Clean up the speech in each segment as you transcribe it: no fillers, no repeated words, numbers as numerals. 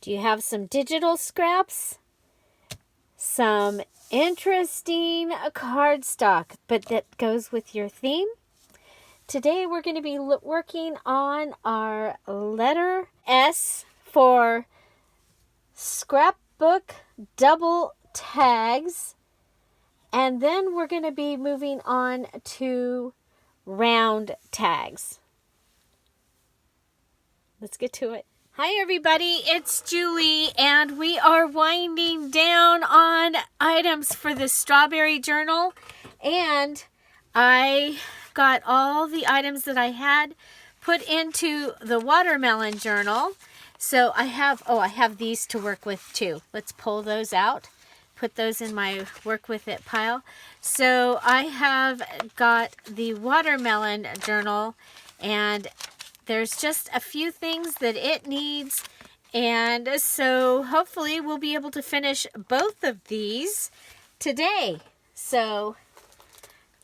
Do you have some digital scraps? Some interesting cardstock, but that goes with your theme? Today we're going to be working on our letter S for scrapbook double tags, and then we're going to be moving on to round tags. Let's get to it. Hi everybody, it's Julie, and we are winding down on items for the strawberry journal, and I got all the items that I had put into the watermelon journal. So I have these to work with too. Let's pull those out, put those in my work with it pile. So I have got the watermelon journal, and there's just a few things that it needs, and so hopefully we'll be able to finish both of these today. So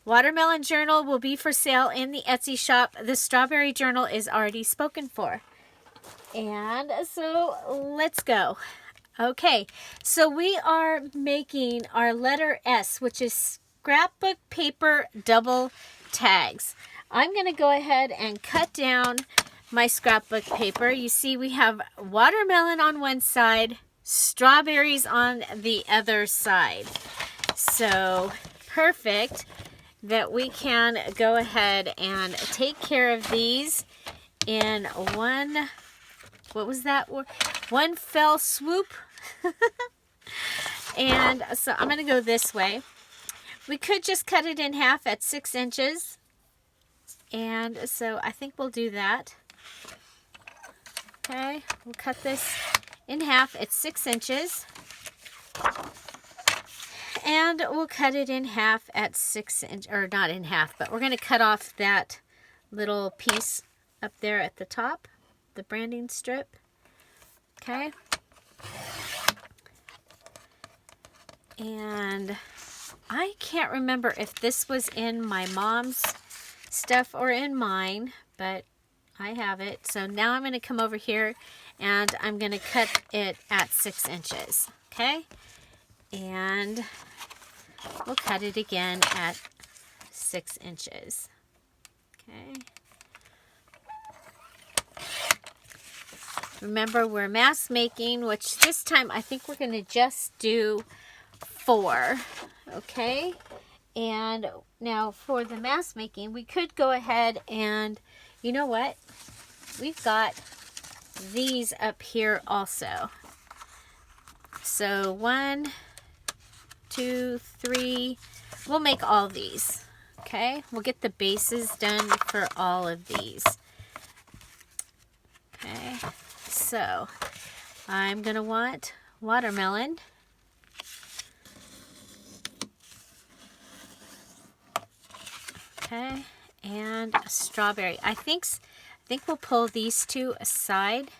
watermelon journal will be for sale in the Etsy shop. The strawberry journal is already spoken for. And so let's go. Okay, so we are making our letter S, which is scrapbook paper double tags. I'm going to go ahead and cut down my scrapbook paper. You see we have watermelon on one side, strawberries on the other side. So perfect that we can go ahead and take care of these in one, what was that word? One fell swoop. And so I'm going to go this way. We could just cut it in half at 6 inches. And so I think we'll do that. Okay, we'll cut this in half at 6 inches. And we'll cut it in half at 6 inches, or not in half, but we're going to cut off that little piece up there at the top, the branding strip. Okay. And I can't remember if this was in my mom's stuff or in mine, but I have it. So now I'm going to come over here and I'm going to cut it at 6 inches. Okay. And we'll cut it again at 6 inches. Okay. Remember, we're mass making, which this time I think we're going to just do 4. Okay. And now for the mass making, we could go ahead and, you know what? We've got these up here also. So 1, 2, 3, we'll make all these. Okay, we'll get the bases done for all of these. Okay, so I'm going to want watermelon. Okay, and a strawberry. I think we'll pull these two aside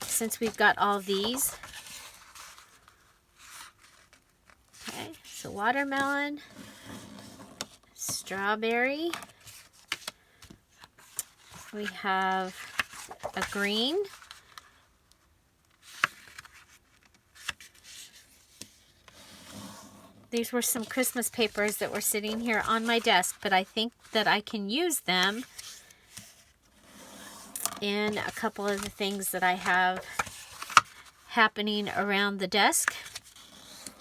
since we've got all these. Okay, so watermelon, strawberry. We have a green. These were some Christmas papers that were sitting here on my desk, but I think that I can use them in a couple of the things that I have happening around the desk.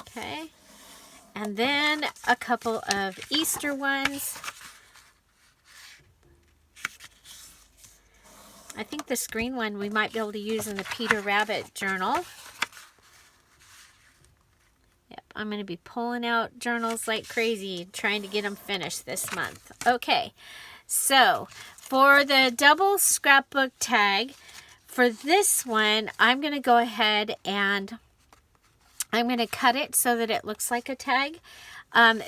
Okay. And then a couple of Easter ones. I think this green one we might be able to use in the Peter Rabbit journal. I'm going to be pulling out journals like crazy, trying to get them finished this month. Okay, so for the double scrapbook tag, for this one, I'm going to go ahead and I'm going to cut it so that it looks like a tag.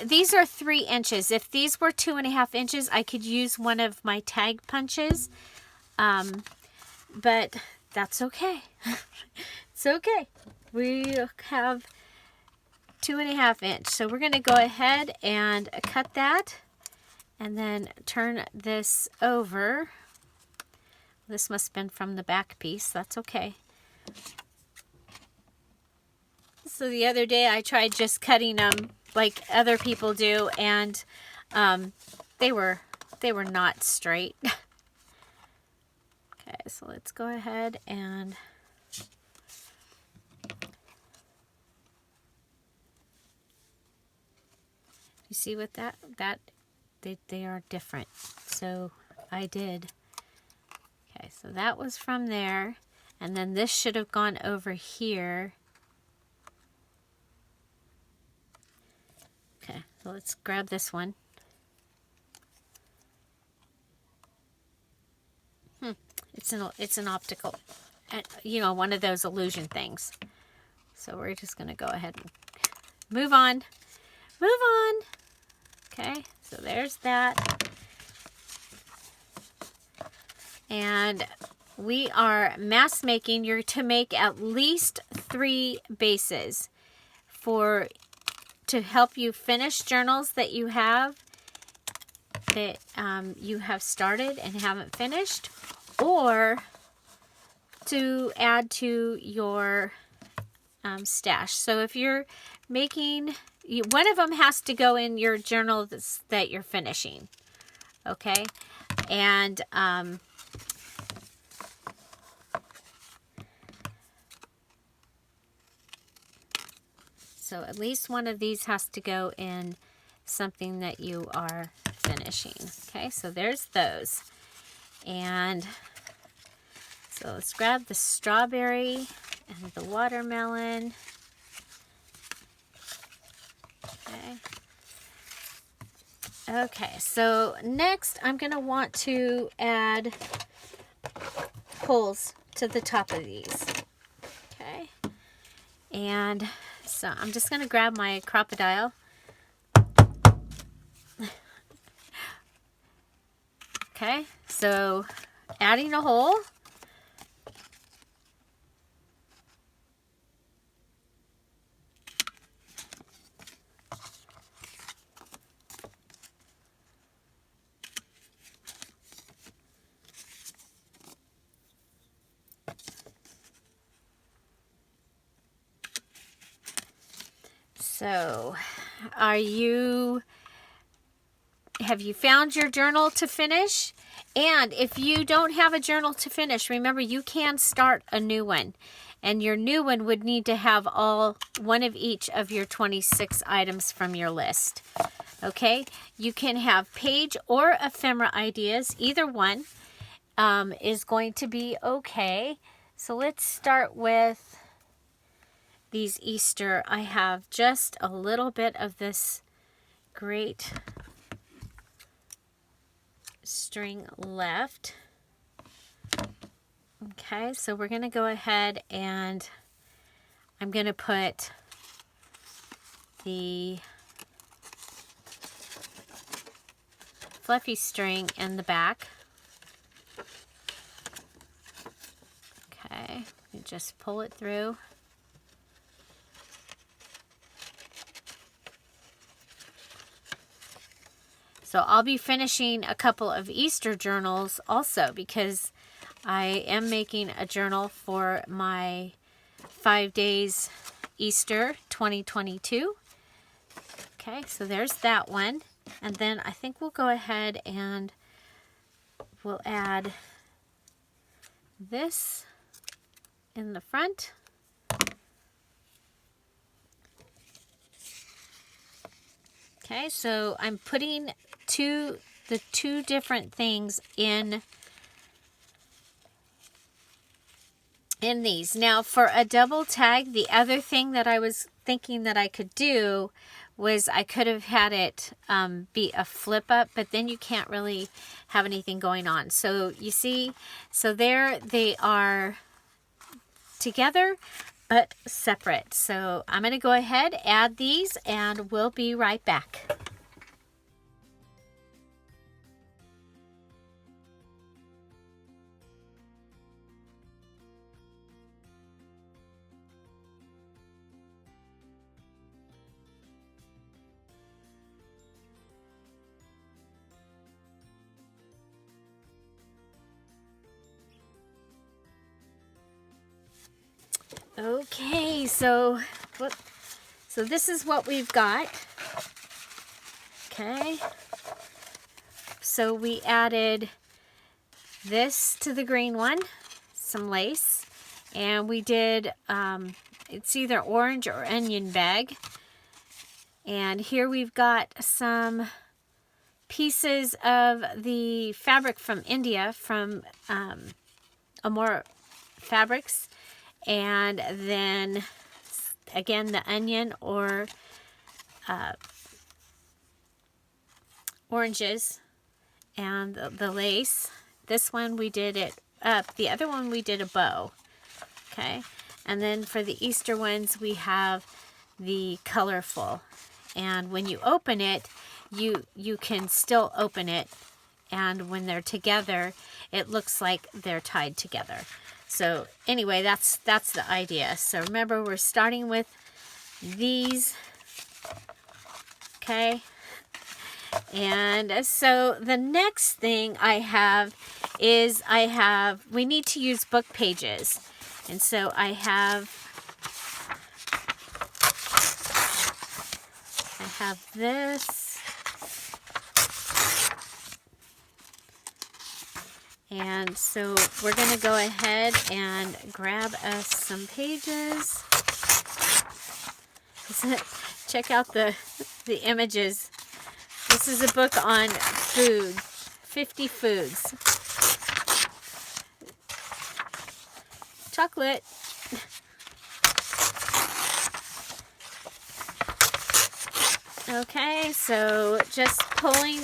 These are 3 inches. If these were 2.5 inches, I could use one of my tag punches, but that's okay. It's okay. We have 2.5 inch. So we're going to go ahead and cut that and then turn this over. This must have been from the back piece. That's okay. So the other day I tried just cutting them like other people do, and they were not straight. Okay, so let's go ahead and you see what that they are different. So I did. Okay, so that was from there, and then this should have gone over here. Okay, so let's grab this one. It's an optical, you know, one of those illusion things. So we're just going to go ahead and move on. Move on. Okay, so there's that. And we are mass making. You're to make at least 3 bases to help you finish journals that you have started and haven't finished, or to add to your stash. So if you're making, one of them has to go in your journal that you're finishing. Okay, and so at least one of these has to go in something that you are finishing. Okay, so there's those. And so let's grab the strawberry and the watermelon. Okay, so next I'm going to want to add holes to the top of these. Okay, and so I'm just going to grab my crocodile. Okay, so adding a hole. So, have you found your journal to finish? And if you don't have a journal to finish, remember you can start a new one. And your new one would need to have one of each of your 26 items from your list. Okay? You can have page or ephemera ideas. Either one is going to be okay. So let's start with these Easter. I have just a little bit of this great string left. Okay, so we're going to go ahead and I'm going to put the fluffy string in the back. Okay, you just pull it through. So I'll be finishing a couple of Easter journals also, because I am making a journal for my 5 days Easter 2022. Okay, so there's that one. And then I think we'll go ahead and we'll add this in the front. Okay, so I'm putting the two different things in these. Now for a double tag, the other thing that I was thinking that I could do was I could have had it be a flip up, but then you can't really have anything going on. So you see, so there they are together but separate. So I'm going to go ahead, add these, and we'll be right back. Okay, so this is what we've got. Okay. So we added this to the green one, some lace, and we did, it's either orange or onion bag. And here we've got some pieces of the fabric from India, from Amore Fabrics, and then again the onion or oranges and the lace. This one we did it up, the other one we did a bow. Okay, and then for the Easter ones we have the colorful, and when you open it, you can still open it, and when they're together it looks like they're tied together. So anyway, that's the idea. So remember, we're starting with these. Okay, and so the next thing I have is we need to use book pages, and so I have this, and so we're going to go ahead and grab us some pages. Check out the images. This is a book on food, 50 foods. Chocolate. Okay, so just pulling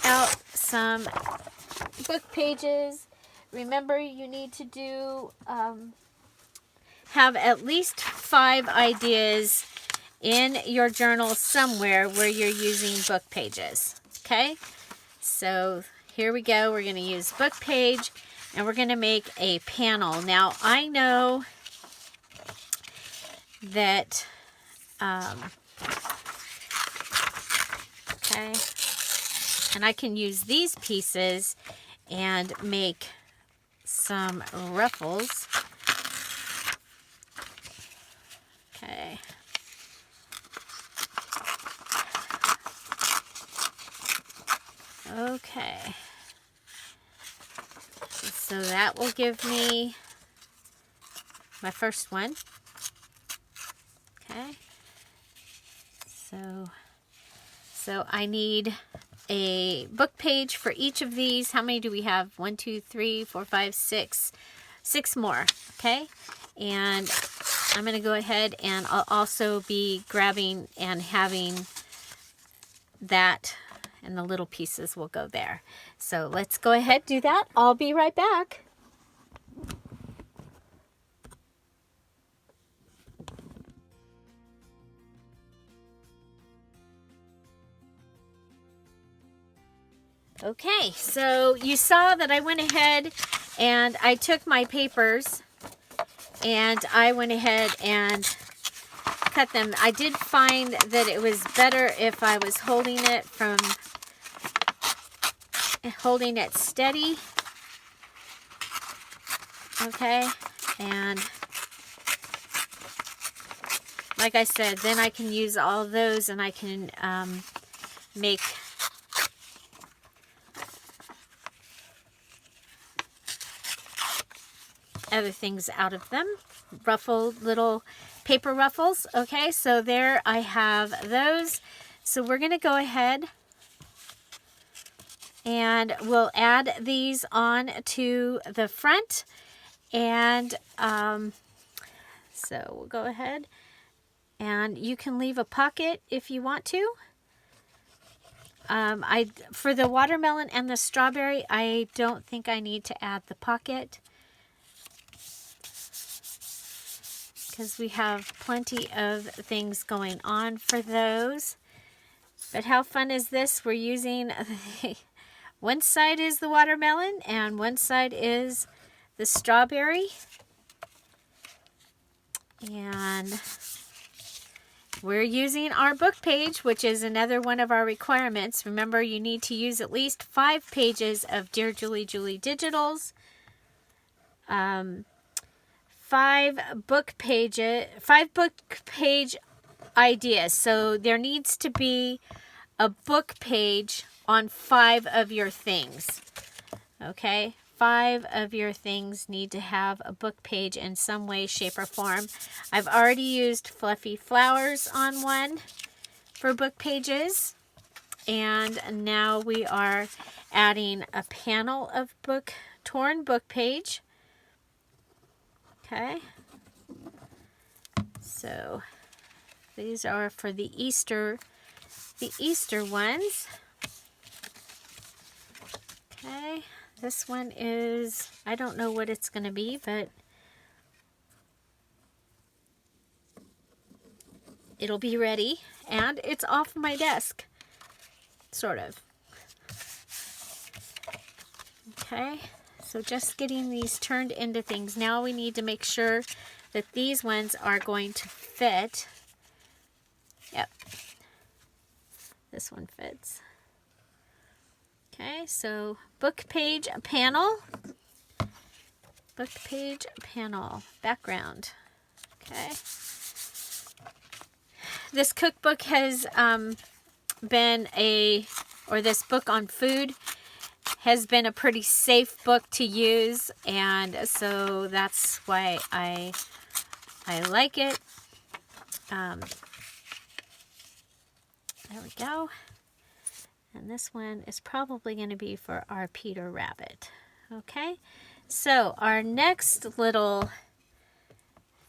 out some book pages. Remember, you need to do have at least 5 ideas in your journal somewhere where you're using book pages. Okay, so here we go. We're going to use book page, and we're going to make a panel. Now I know that okay, and I can use these pieces and make some ruffles. Okay. Okay. So that will give me my first one. Okay. So I need a book page for each of these. How many do we have? 1, 2, 3, 4, 5, 6. 6 more. Okay. And I'm going to go ahead and I'll also be grabbing and having that, and the little pieces will go there. So let's go ahead and do that. I'll be right back. Okay, so you saw that I went ahead and I took my papers and I went ahead and cut them. I did find that it was better if I was holding it steady. Okay, and like I said, then I can use all those and I can make other things out of them. Little paper ruffles. Okay, so there I have those. So we're going to go ahead and we'll add these on to the front, and so we'll go ahead and you can leave a pocket if you want to. For the watermelon and the strawberry, I don't think I need to add the pocket because we have plenty of things going on for those. But how fun is this? We're using one side is the watermelon and one side is the strawberry. And we're using our book page, which is another one of our requirements. Remember, you need to use at least 5 pages of Dear Julie Julie Digitals. 5 5 book page ideas. So there needs to be a book page on 5 of your things. Okay, 5 of your things need to have a book page in some way, shape, or form. I've already used fluffy flowers on one for book pages. And now we are adding a panel of torn book page. Okay. So these are for the Easter ones. Okay. This one is, I don't know what it's going to be, but it'll be ready. And it's off my desk. Sort of. Okay, so just getting these turned into things. Now we need to make sure that these ones are going to fit. Yep, this one fits. Okay, so book page panel, background. Okay, this cookbook has this book on food has been a pretty safe book to use, and so that's why I like it. There we go. And this one is probably going to be for our Peter Rabbit. Okay, so our next little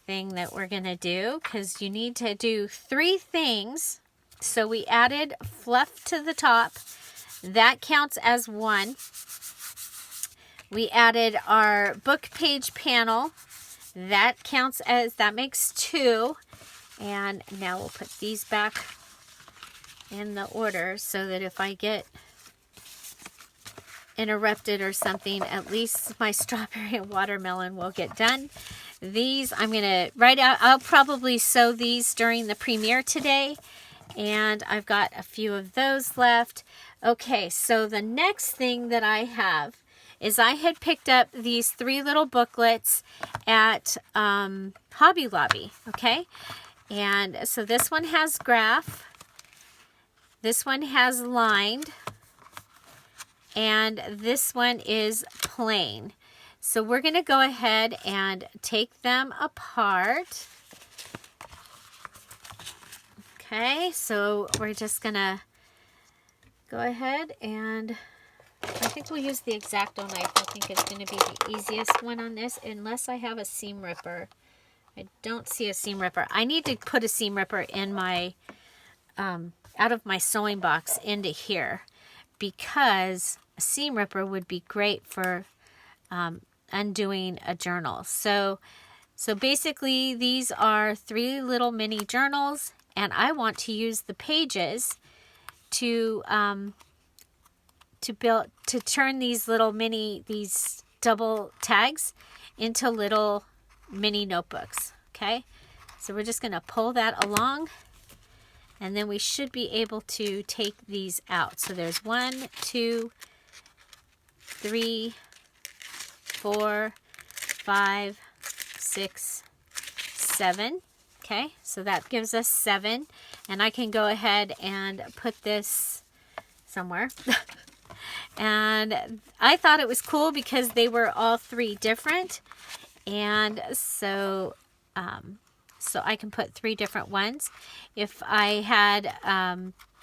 thing that we're going to do, because you need to do 3 things. So we added fluff to the top. That counts as 1. We added our book page panel. That makes 2. And now we'll put these back in the order so that if I get interrupted or something, at least my strawberry and watermelon will get done. These I'm going to write out. I'll probably sew these during the premiere today. And I've got a few of those left. Okay, so the next thing that I have is I had picked up these 3 little booklets at Hobby Lobby, okay? And so this one has graph, this one has lined, and this one is plain. So we're going to go ahead and take them apart. Okay, so we're just going to go ahead and I think we'll use the X-Acto knife. I think it's going to be the easiest one on this, unless I have a seam ripper. I don't see a seam ripper. I need to put a seam ripper in my, out of my sewing box into here, because a seam ripper would be great for undoing a journal. So basically these are 3 little mini journals, and I want to use the pages to turn these little these double tags into little mini notebooks. Okay, so we're just going to pull that along, and then we should be able to take these out. So there's 1, 2, 3, 4, 5, 6, 7. Okay, so that gives us 7, and I can go ahead and put this somewhere. And I thought it was cool because they were all 3 different, and so I can put 3 different ones. If I had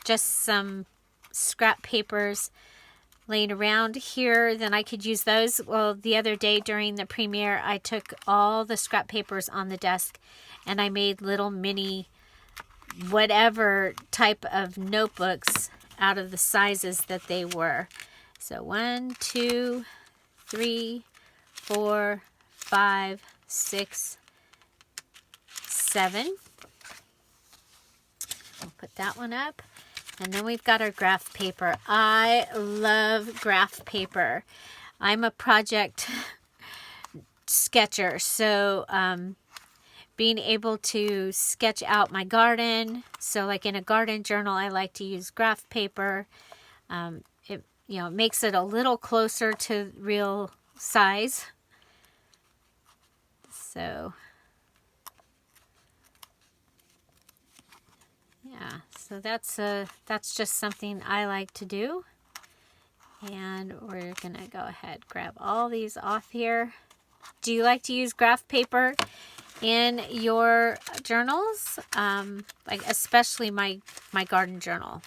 just some scrap papers laying around here, then I could use those. Well, the other day during the premiere, I took all the scrap papers on the desk and I made little mini whatever type of notebooks out of the sizes that they were. So 1, 2, 3, 4, 5, 6, 7. We'll put that one up. And then we've got our graph paper. I love graph paper. I'm a project sketcher, so being able to sketch out my garden. So like in a garden journal, I like to use graph paper. It makes it a little closer to real size. So Yeah, so that's just something I like to do. And we're going to go ahead, grab all these off here. Do you like to use graph paper in your journals? Like especially my garden journal.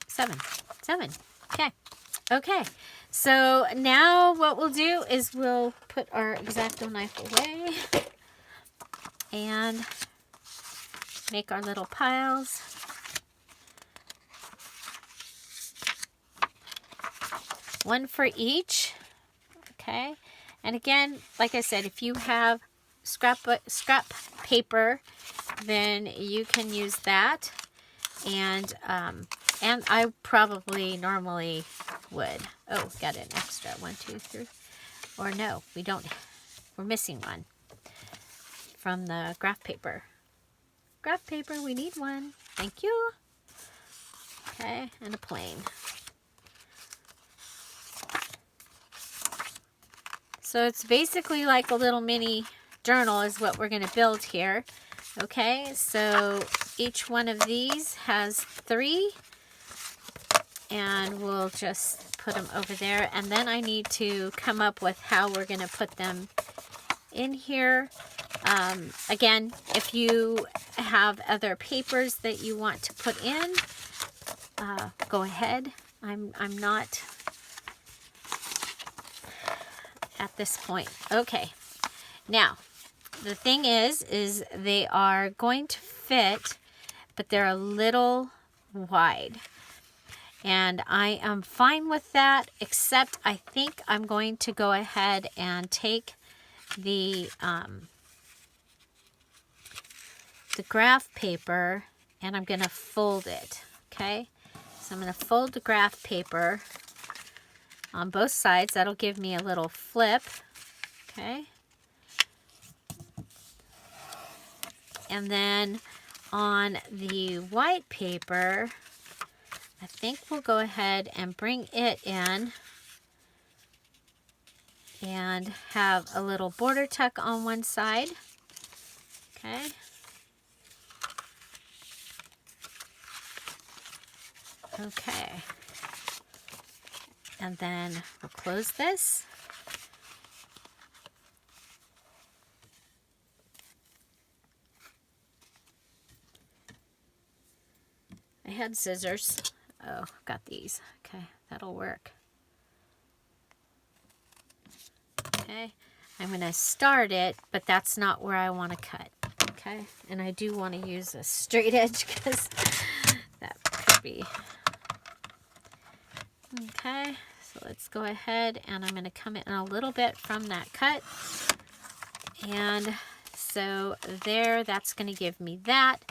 Seven. Okay. So now what we'll do is we'll put our X-Acto knife away and make our little piles. One for each. Okay. And again, like I said, if you have scrap paper, then you can use that. And I probably normally would. Oh, got an extra 1, 2, 3. Or no, we don't. We're missing one from the graph paper. Graph paper, we need one. Thank you. Okay, and a plane. So it's basically like a little mini journal is what we're going to build here. Okay, so each one of these has 3. And we'll just put them over there. And then I need to come up with how we're going to put them in here. Again, if you have other papers that you want to put in, go ahead. I'm not at this point. Okay. Now, the thing is they are going to fit, but they're a little wide. And I am fine with that, except I think I'm going to go ahead and take the graph paper and I'm going to fold it, okay? So I'm going to fold the graph paper on both sides. That'll give me a little flip, okay? And then on the white paper, I think we'll go ahead and bring it in and have a little border tuck on one side. Okay. Okay. And then we'll close this. I had scissors. Oh, got these. Okay, that'll work. Okay, I'm going to start it, but that's not where I want to cut. Okay, and I do want to use a straight edge because that could be. Okay, so let's go ahead and I'm going to come in a little bit from that cut. And so there, that's going to give me that.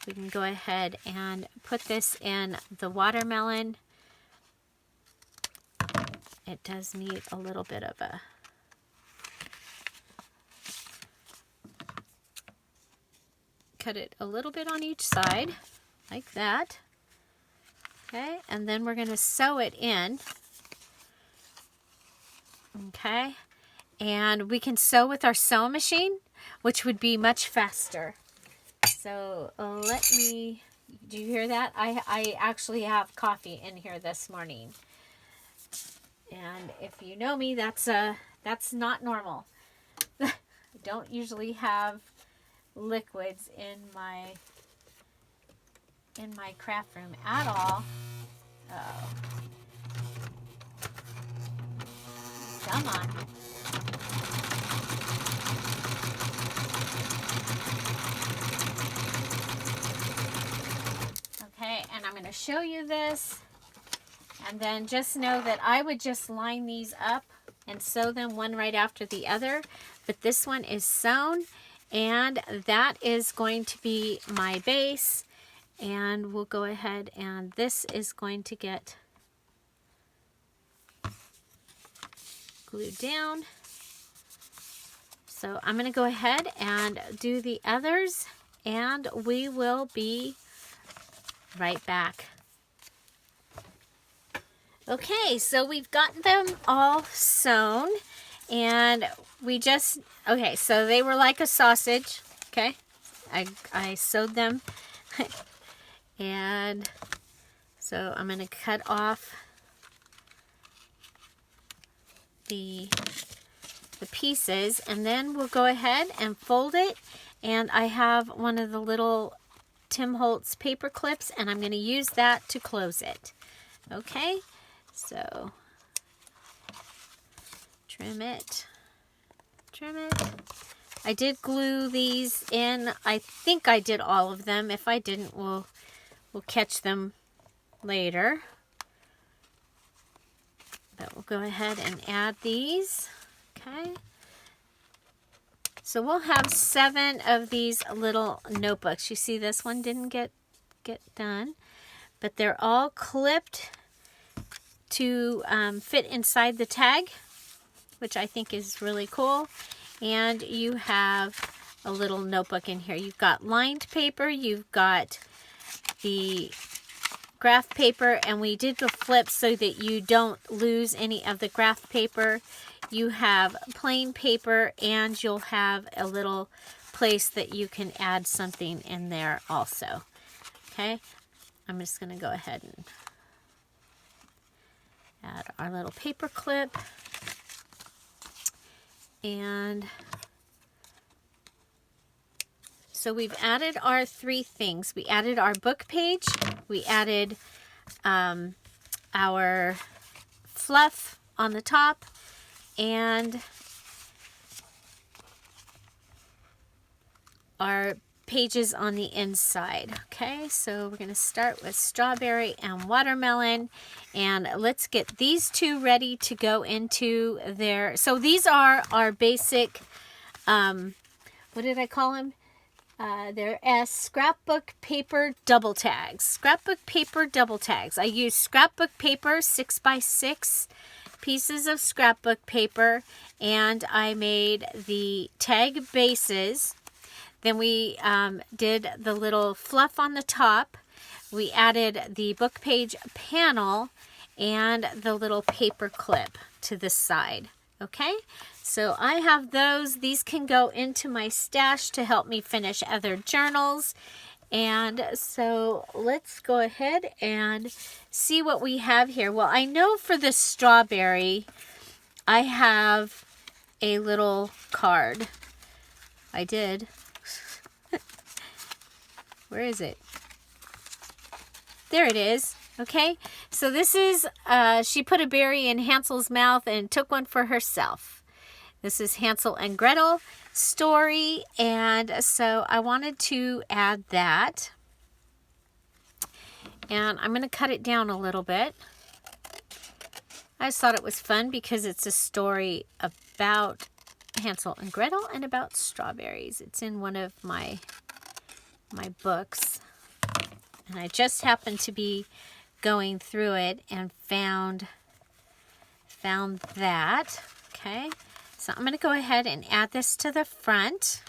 We can go ahead and put this in the watermelon. It does need a little bit of a cut it a little bit on each side, like that. Okay, and then we're going to sew it in. Okay, and we can sew with our sewing machine, which would be much faster. So let me, do you hear that? I actually have coffee in here this morning. And if you know me, that's not normal. I don't usually have liquids in my craft room at all. Oh. Come on. Okay, and I'm going to show you this, and then just know that I would just line these up and sew them one right after the other, but this one is sewn, and that is going to be my base, and we'll go ahead and this is going to get glued down. So I'm going to go ahead and do the others, and we will be right back. Okay, so we've got them all sewn, and we just, okay, so they were like a sausage. Okay, I sewed them. And so I'm going to cut off the pieces, and then we'll go ahead and fold it. And I have one of the little Tim Holtz paper clips, and I'm going to use that to close it. Okay, so trim it. I did glue these in. I think I did all of them. If I didn't, we'll catch them later. But we'll go ahead and add these. Okay. So we'll have 7 of these little notebooks. You see this one didn't get done, but they're all clipped to fit inside the tag, which I think is really cool. And you have a little notebook in here. You've got lined paper, you've got the graph paper, and we did the flip so that you don't lose any of the graph paper. You have plain paper, and you'll have a little place that you can add something in there also. Okay, I'm just going to go ahead and add our little paper clip. And so we've added our 3 things. We added our book page, we added our fluff on the top, and our pages on the inside. Okay, so we're going to start with strawberry and watermelon, and let's get these 2 ready to go into their, so these are our basic, what did I call them? They're scrapbook paper double tags. Scrapbook paper double tags. I use scrapbook paper, 6x6 pieces of scrapbook paper, and I made the tag bases. Then we did the little fluff on the top. We added the book page panel and the little paper clip to the side. Okay, so I have those. These can go into my stash to help me finish other journals. And so let's go ahead and see what we have here. Well, I know for the strawberry, I have a little card. I did. Where is it? There it is. Okay, so this is, she put a berry in Hansel's mouth and took one for herself. This is Hansel and Gretel story, and so I wanted to add that. And I'm going to cut it down a little bit. I just thought it was fun because it's a story about Hansel and Gretel and about strawberries. It's in one of my books, and I just happened to be going through it and found that. Okay, so I'm going to go ahead and add this to the front.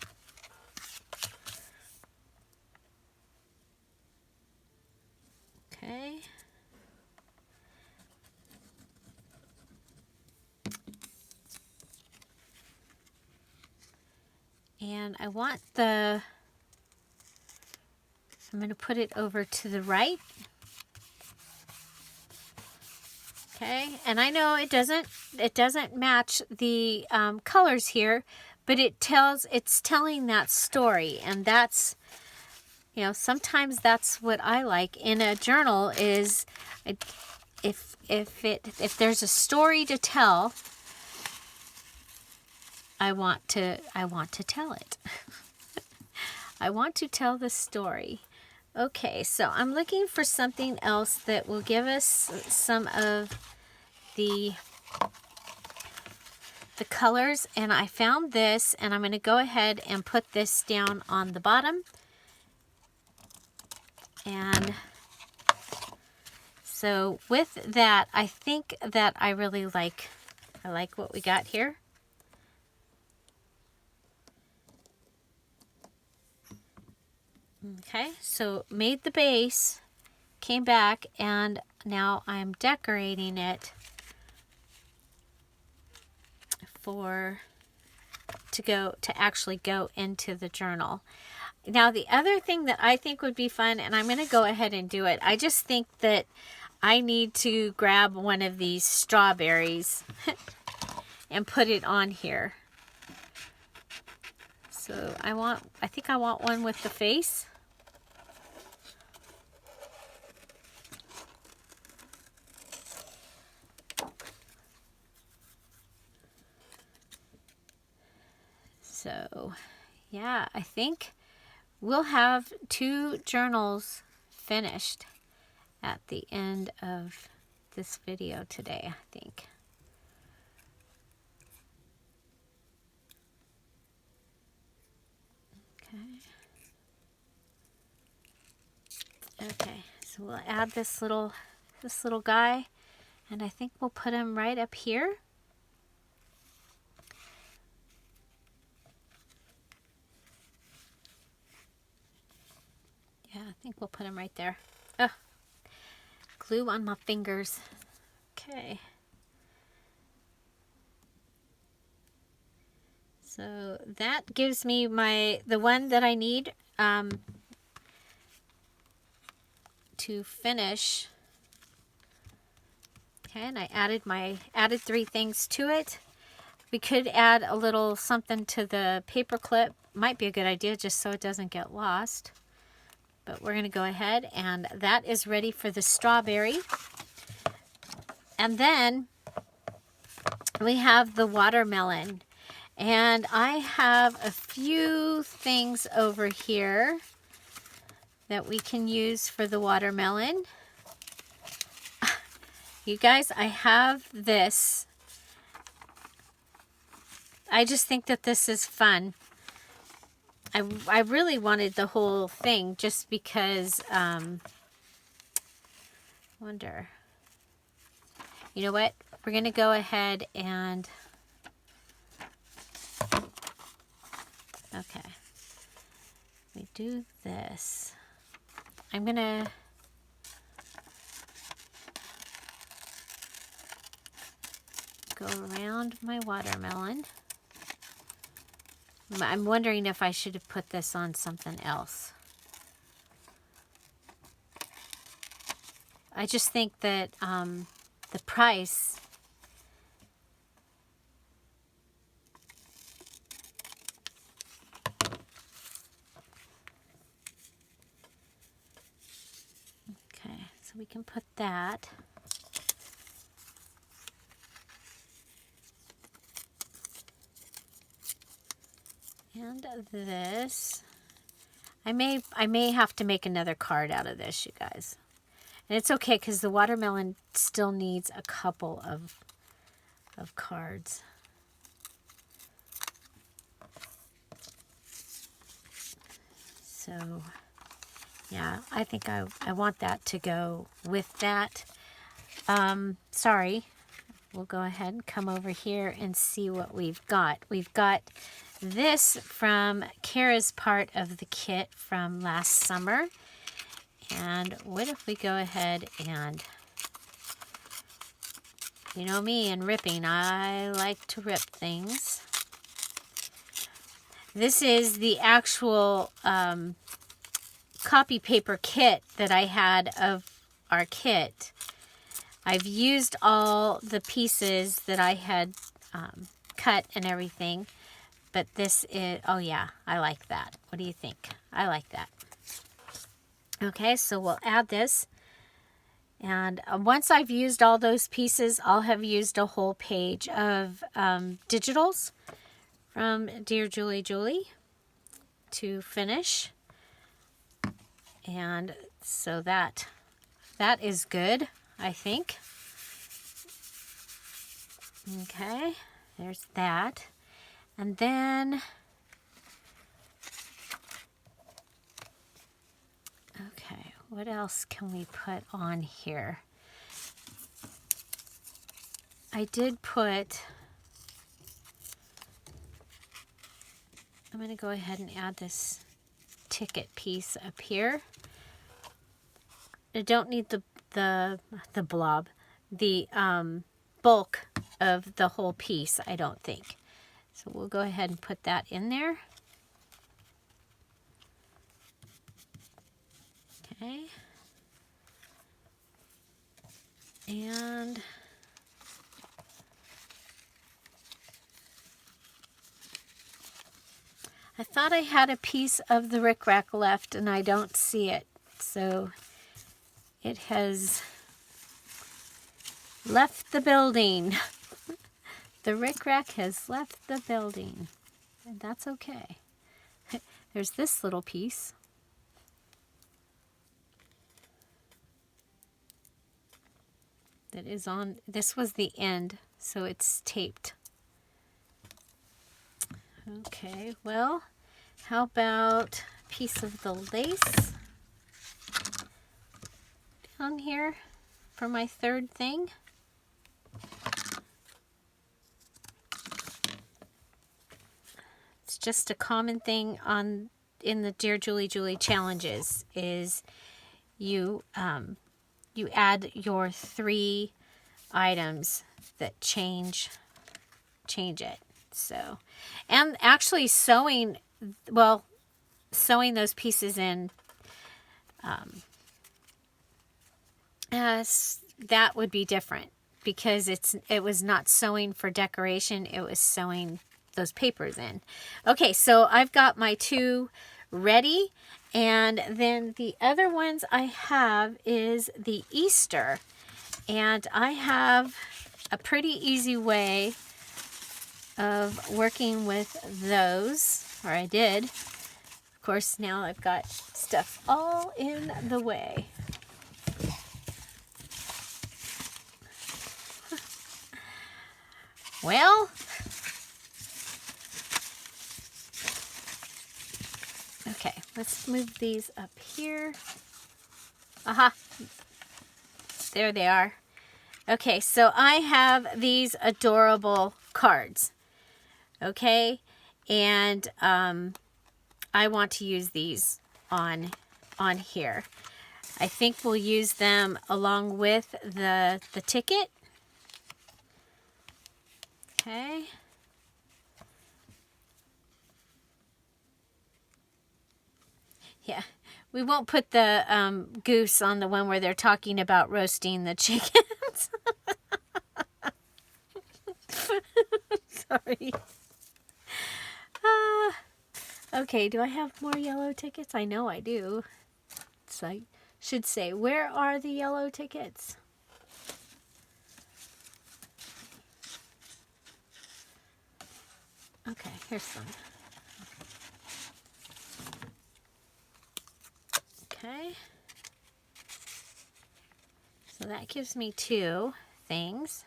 Okay, and I want I'm going to put it over to the right. Okay, and I know it doesn't match the colors here, but it's telling that story, and that's, you know, sometimes that's what I like in a journal is if there's a story to tell, I want to tell it. I want to tell the story. Okay, so I'm looking for something else that will give us some of the colors, and I found this, and I'm going to go ahead and put this down on the bottom. And so with that, I think that I really like what we got here. Okay, so made the base, came back, and now I'm decorating it for to actually go into the journal. Now, the other thing that I think would be fun, and I'm going to go ahead and do it. I just think that I need to grab one of these strawberries and put it on here. So I think I want one with the face. So, yeah, I think we'll have 2 journals finished at the end of this video today, I think. Okay, so we'll add this little guy, and I think we'll put him right up here. Yeah, I think we'll put him right there. Oh, glue on my fingers. Okay. So that gives me the one that I need to finish. Okay, and I added 3 things to it. We could add a little something to the paper clip. Might be a good idea just so it doesn't get lost. But we're going to go ahead, and that is ready for the strawberry. And then we have the watermelon. And I have a few things over here that we can use for the watermelon. You guys, I have this. I just think that this is fun. I really wanted the whole thing just because, wonder. You know what? We're going to go ahead and, okay. We do this. I'm going to go around my watermelon. I'm wondering if I should have put this on something else. I just think that the price okay, so we can put that. And this, I may have to make another card out of this, you guys. And it's okay because the watermelon still needs a couple of cards. So, yeah, I think I want that to go with that. Sorry. We'll go ahead and come over here and see what we've got. We've got this from Kara's part of the kit from last summer. And what if we go ahead and, you know me and ripping, I like to rip things. This is the actual copy paper kit that I had of our kit. I've used all the pieces that I had cut and everything, but this is, oh yeah, I like that. What do you think? I like that. Okay, so we'll add this. And once I've used all those pieces, I'll have used a whole page of digitals from Dear Julie Julie to finish. And so that is good, I think. Okay, there's that. And then, okay, what else can we put on here? I did put, I'm going to go ahead and add this ticket piece up here. I don't need the bulk of the whole piece, I don't think. So we'll go ahead and put that in there. Okay. And I thought I had a piece of the rickrack left and I don't see it. So it has left the building. The rickrack has left the building. And that's okay. There's this little piece. That is on, this was the end, so it's taped. Okay, well, how about a piece of the lace down here for my third thing? It's just a common thing in the Dear Julie Julie challenges is you add your 3 items that change it. So, and actually sewing those pieces in, that would be different because it was not sewing for decoration, it was sewing those papers in. Okay, so I've got my 2 ready, and then the other ones I have is the Easter, and I have a pretty easy way of working with those, or I did. Of course, now I've got stuff all in the way. Well, okay, let's move these up here. Aha, there they are. Okay, so I have these adorable cards. Okay, and I want to use these on here. I think we'll use them along with the ticket. Okay. Yeah, we won't put the goose on the one where they're talking about roasting the chickens. Sorry. Okay, do I have more yellow tickets? I know I do. So I should say, where are the yellow tickets? Okay, here's some. Okay. So that gives me 2 things.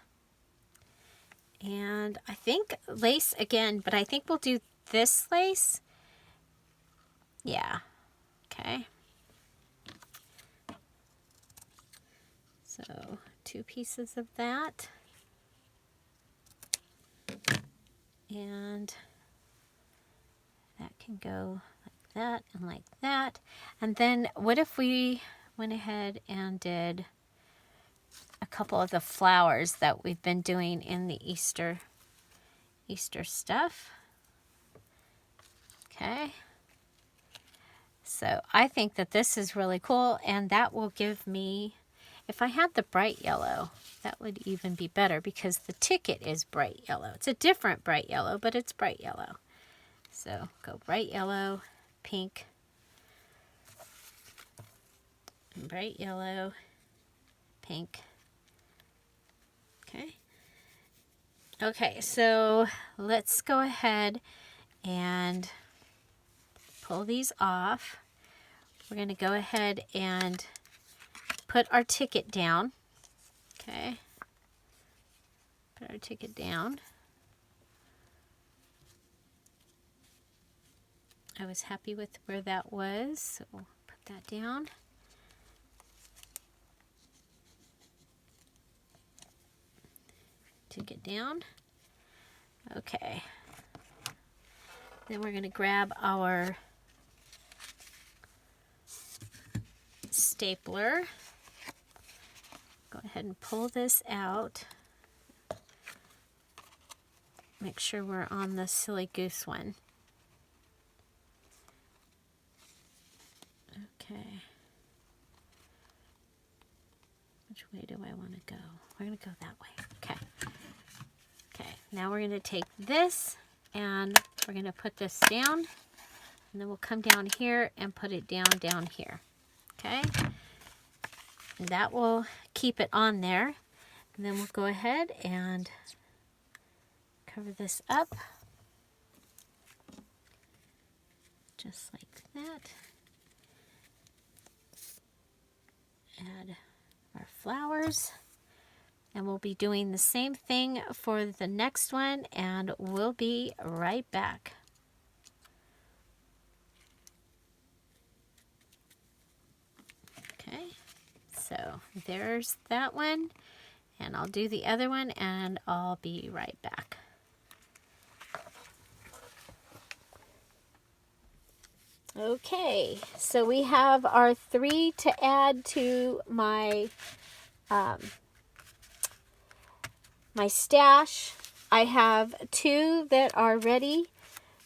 And I think lace again, but I think we'll do this lace. Yeah. Okay. So 2 pieces of that. And that can go like that and like that. And then what if we went ahead and did a couple of the flowers that we've been doing in the Easter stuff? Okay. So I think that this is really cool, and that will give me, if I had the bright yellow, that would even be better because the ticket is bright yellow. It's a different bright yellow, but it's bright yellow. So go bright yellow, pink, bright yellow, pink. Okay. Okay, so let's go ahead and pull these off. We're going to go ahead and put our ticket down. Okay. Put our ticket down. I was happy with where that was, so we'll put that down. Ticket down. Okay. Then we're going to grab our stapler. Go ahead and pull this out. make sure we're on the silly goose one. Okay. Which way do I want to go? We're going to go that way. Okay. Okay, now we're going to take this and we're going to put this down. And then we'll come down here and put it down here. Okay. And that will keep it on there. And then we'll go ahead and cover this up. Just like that. Add our flowers. And we'll be doing the same thing for the next one, and we'll be right back. Okay, so there's that one, and I'll do the other one, and I'll be right back. Okay, so we have our 3 to add to my my stash. I have 2 that are ready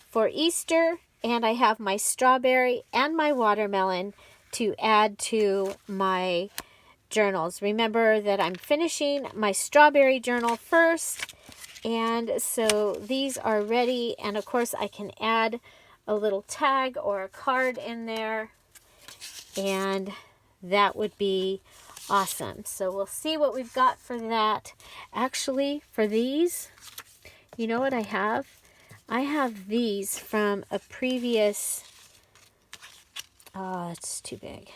for Easter, and I have my strawberry and my watermelon to add to my journals. Remember that I'm finishing my strawberry journal first, and so these are ready, and of course I can add a little tag or a card in there, and that would be awesome. So we'll see what we've got for that. Actually, for these, you know what I have? I have these from a previous, oh, it's too big.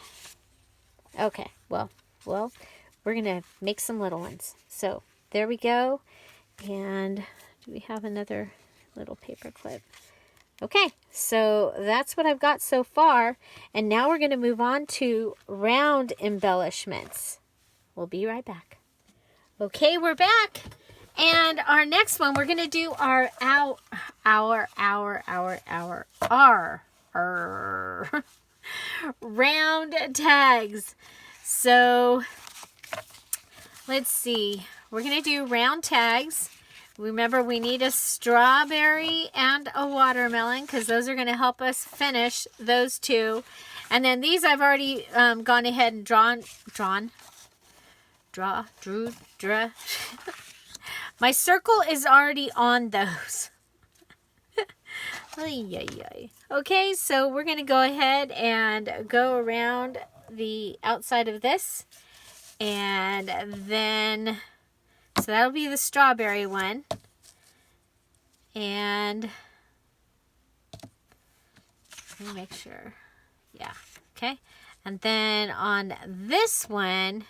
Okay, well, we're going to make some little ones. So there we go. And do we have another little paper clip? Okay, so that's what I've got so far. And now we're going to move on to round embellishments. We'll be right back. Okay, we're back. And our next one, we're going to do our round tags. So let's see. We're going to do round tags. Remember, we need a strawberry and a watermelon because those are going to help us finish those 2. And then these I've already gone ahead and drew. My circle is already on those. Okay, so we're going to go ahead and go around the outside of this. And then, so that'll be the strawberry one. And let me make sure. Yeah, okay. And then on this one,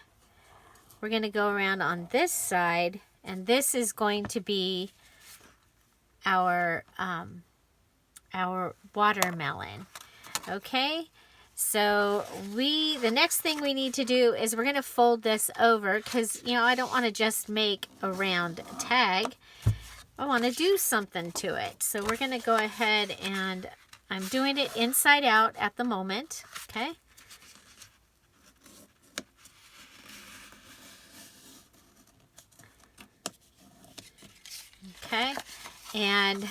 we're going to go around on this side. And this is going to be our watermelon. Okay, so the next thing we need to do is we're going to fold this over because, you know, I don't want to just make a round tag. I want to do something to it. So we're going to go ahead and I'm doing it inside out at the moment. Okay. Okay, and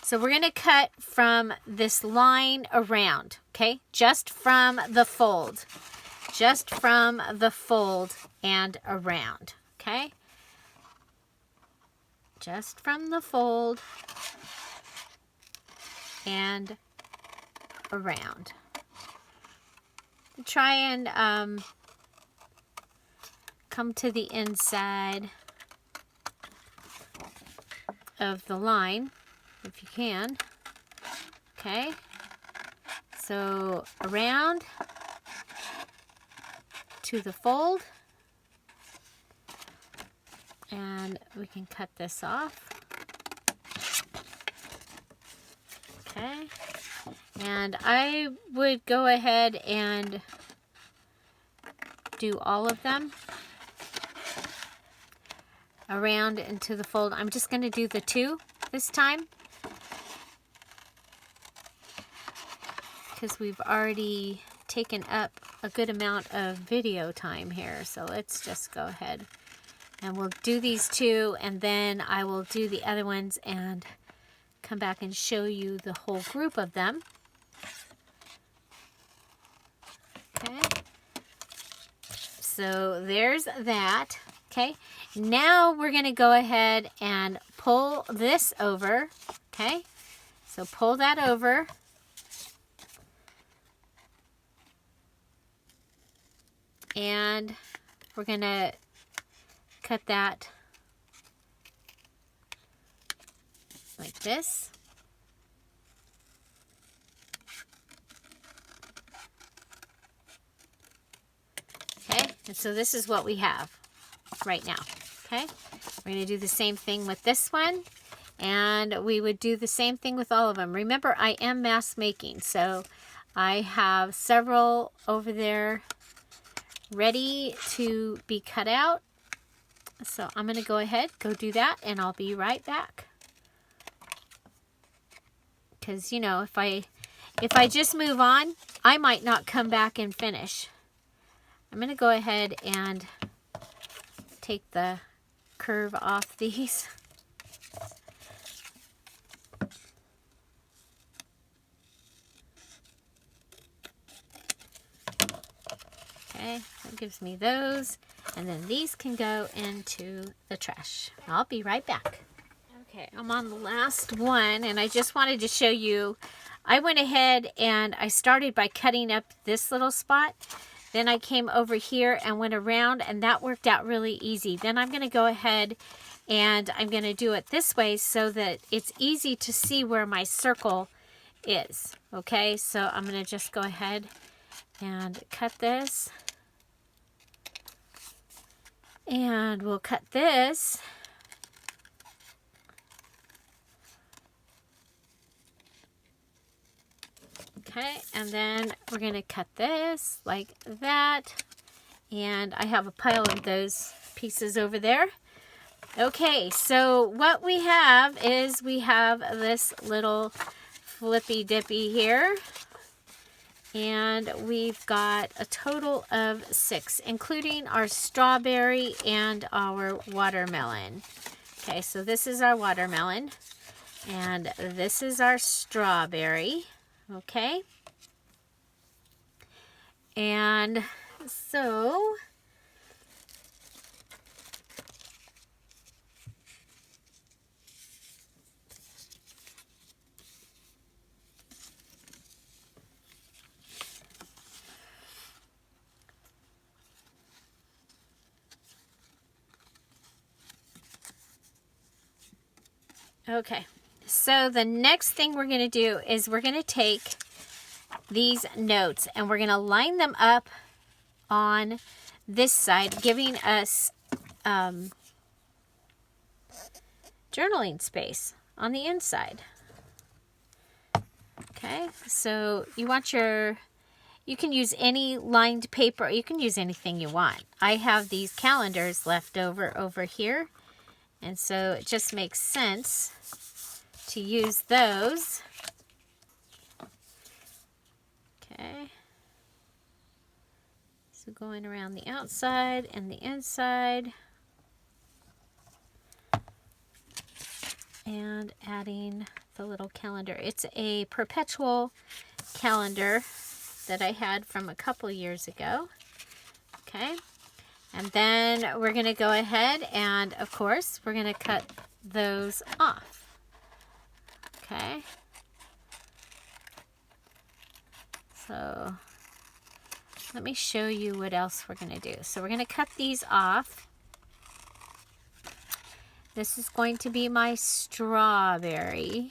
so we're going to cut from this line around, okay, just from the fold and around, okay, just from the fold and around. Try and come to the inside of the line if you can. Okay, so around to the fold, and we can cut this off. Okay, and I would go ahead and do all of them around into the fold. I'm just going to do the 2 this time because we've already taken up a good amount of video time here. So let's just go ahead And we'll do these two, and then I will do the other ones and come back and show you the whole group of them. Okay. So there's that. Okay. Now we're going to go ahead and pull this over. Okay. So pull that over. And we're going to cut that like this. Okay, and so this is what we have right now. Okay, we're going to do the same thing with this one, and we would do the same thing with all of them. Remember, I am mass making, so I have several over there ready to be cut out. So I'm going to go ahead, go do that, and I'll be right back. Because, you know, if I just move on, I might not come back and finish. I'm going to go ahead and take the curve off these. Okay, that gives me those. And then these can go into the trash. I'll be right back. Okay, I'm on the last one, and I just wanted to show you. I went ahead and I started by cutting up this little spot. Then I came over here and went around, and that worked out really easy. Then I'm going to go ahead and I'm going to do it this way so that it's easy to see where my circle is. Okay, so I'm going to just go ahead and cut this. And we'll cut this. Okay, and then we're going to cut this like that. And I have a pile of those pieces over there. Okay, so what we have is we have this little flippy dippy here. And we've got a total of 6, including our strawberry and our watermelon. Okay, so this is our watermelon. And this is our strawberry. Okay. And so okay, so the next thing we're going to do is we're going to take these notes and we're going to line them up on this side, giving us journaling space on the inside. Okay, so you want you can use any lined paper. You can use anything you want. I have these calendars left over here. And so it just makes sense to use those. Okay. So going around the outside and the inside. And adding the little calendar. It's a perpetual calendar that I had from a couple years ago. Okay. And then we're going to go ahead and, of course, we're going to cut those off. Okay. So let me show you what else we're going to do. So we're going to cut these off. This is going to be my strawberry.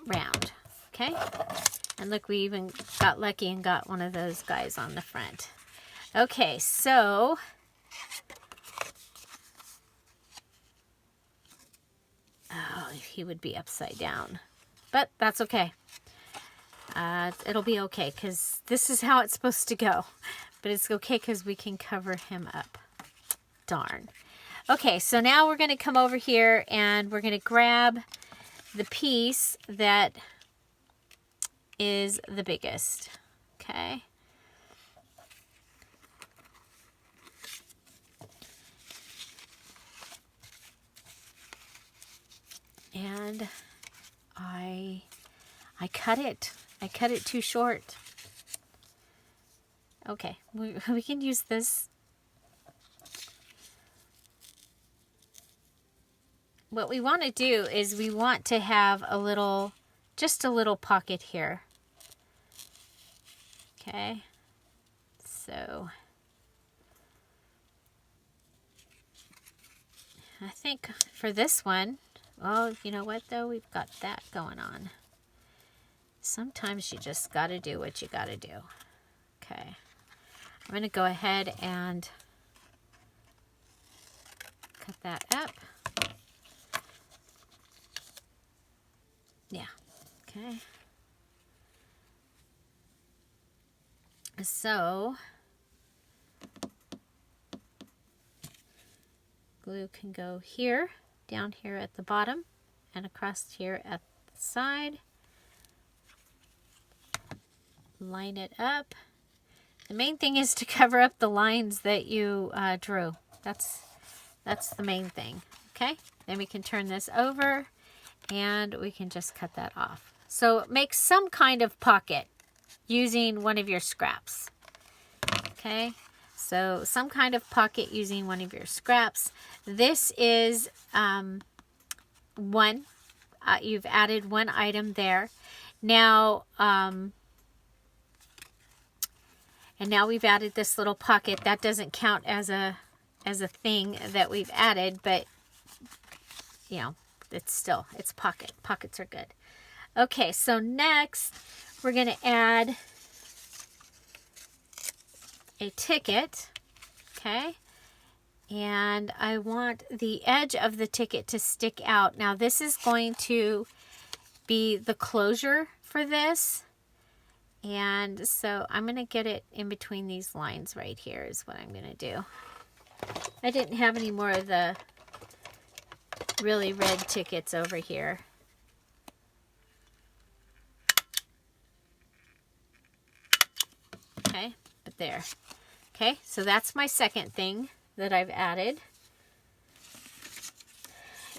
Round. Okay, and look, we even got lucky and got one of those guys on the front. Okay, so oh, he would be upside down, but that's okay. It'll be okay because this is how it's supposed to go, but it's okay because we can cover him up. Darn. Okay, so now we're going to come over here and we're going to grab the piece that is the biggest. Okay. And I cut it. I cut it too short. Okay, we can use this. What we want to do is we want to have a little, just a little pocket here. Okay, so I think for this one, well, you know what though? We've got that going on. Sometimes you just got to do what you got to do. Okay. I'm going to go ahead and cut that up. Yeah. Okay. So, glue can go here, down here at the bottom, and across here at the side. Line it up. The main thing is to cover up the lines that you drew. That's the main thing. Okay, then we can turn this over and we can just cut that off. So make some kind of pocket using one of your scraps. Okay, so some kind of pocket using one of your scraps. This is one. You've added one item there. Now, and now we've added this little pocket. That doesn't count as a thing that we've added, but you know, it's pocket. Pockets are good. Okay, so next we're going to add a ticket. Okay. And I want the edge of the ticket to stick out. Now this is going to be the closure for this. And so I'm going to get it in between these lines right here is what I'm going to do. I didn't have any more of the really red tickets over here. Okay, but there. Okay, so that's my second thing that I've added.